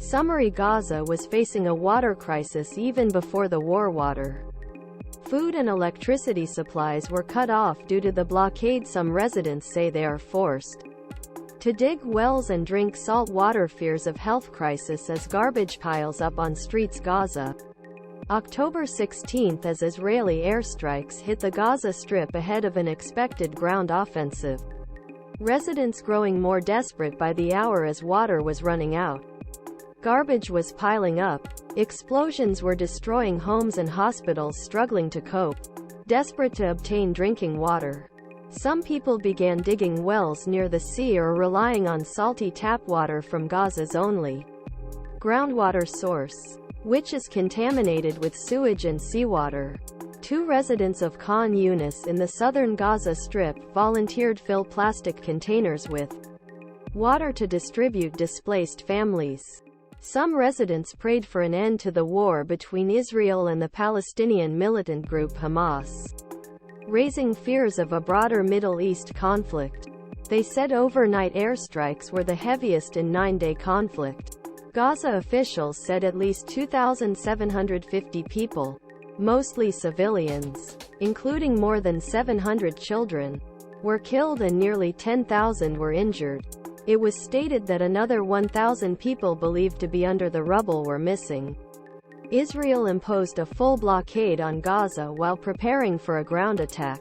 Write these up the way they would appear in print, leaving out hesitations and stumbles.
Summary: Gaza was facing a water crisis even before the war. Water, food and electricity supplies were cut off due to the blockade. Some residents say they are forced to dig wells and drink salt water. Fears of health crisis as garbage piles up on streets. Gaza, October 16 as Israeli airstrikes hit the Gaza Strip ahead of an expected ground offensive. Residents growing more desperate by the hour as water was running out. Garbage was piling up. Explosions were destroying homes and hospitals struggling to cope, desperate to obtain drinking water. Some people began digging wells near the sea or relying on salty tap water from Gaza's only groundwater source, which is contaminated with sewage and seawater. 2 residents of Khan Younis in the southern Gaza Strip volunteered to fill plastic containers with water to distribute displaced families. Some residents prayed for an end to the war between Israel and the Palestinian militant group Hamas, raising fears of a broader Middle East conflict. They said overnight airstrikes were the heaviest in 9-day conflict. Gaza officials said at least 2,750 people, mostly civilians, including more than 700 children, were killed and nearly 10,000 were injured. It was stated that another 1,000 people believed to be under the rubble were missing. Israel imposed a full blockade on Gaza while preparing for a ground attack.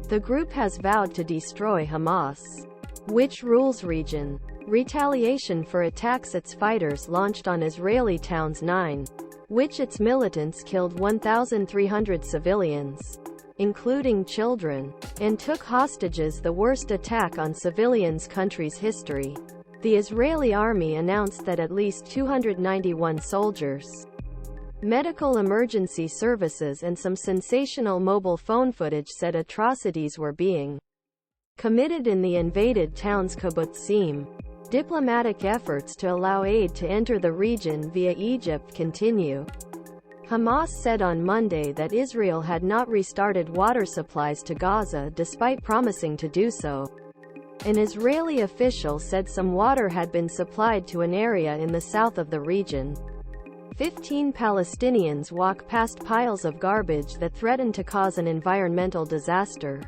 The group has vowed to destroy Hamas, which rules region. Retaliation for attacks its fighters launched on Israeli towns 9, which its militants killed 1,300 civilians, including children, and took hostages, the worst attack on civilians' country's history. The Israeli army announced that at least 291 soldiers, medical emergency services and some sensational mobile phone footage said atrocities were being committed in the invaded town's kibbutzim. Diplomatic efforts to allow aid to enter the region via Egypt continue. Hamas said on Monday that Israel had not restarted water supplies to Gaza despite promising to do so. An Israeli official said some water had been supplied to an area in the south of the region. 15 Palestinians walk past piles of garbage that threaten to cause an environmental disaster.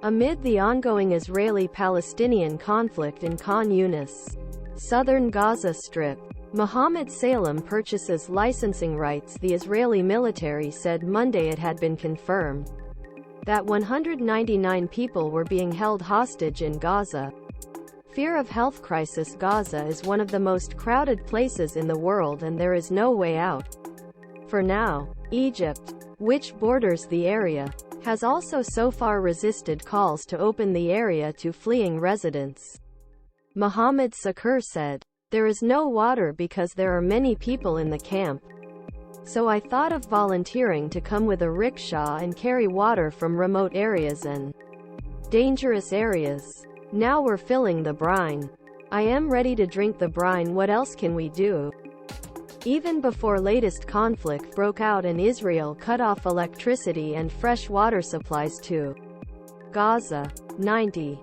Amid the ongoing Israeli-Palestinian conflict in Khan Younis, southern Gaza Strip, Mohammed Salem purchases licensing rights. The Israeli military said Monday it had been confirmed that 199 people were being held hostage in Gaza. Fear of health crisis. Gaza is one of the most crowded places in the world and there is no way out. For now, Egypt, which borders the area, has also so far resisted calls to open the area to fleeing residents. Mohammad Saqr said, "There is no water because there are many people in the camp. So I thought of volunteering to come with a rickshaw and carry water from remote areas and dangerous areas. Now we're filling the brine. I am ready to drink the brine. What else can we do?" Even before latest conflict broke out and Israel cut off electricity and fresh water supplies to Gaza. 90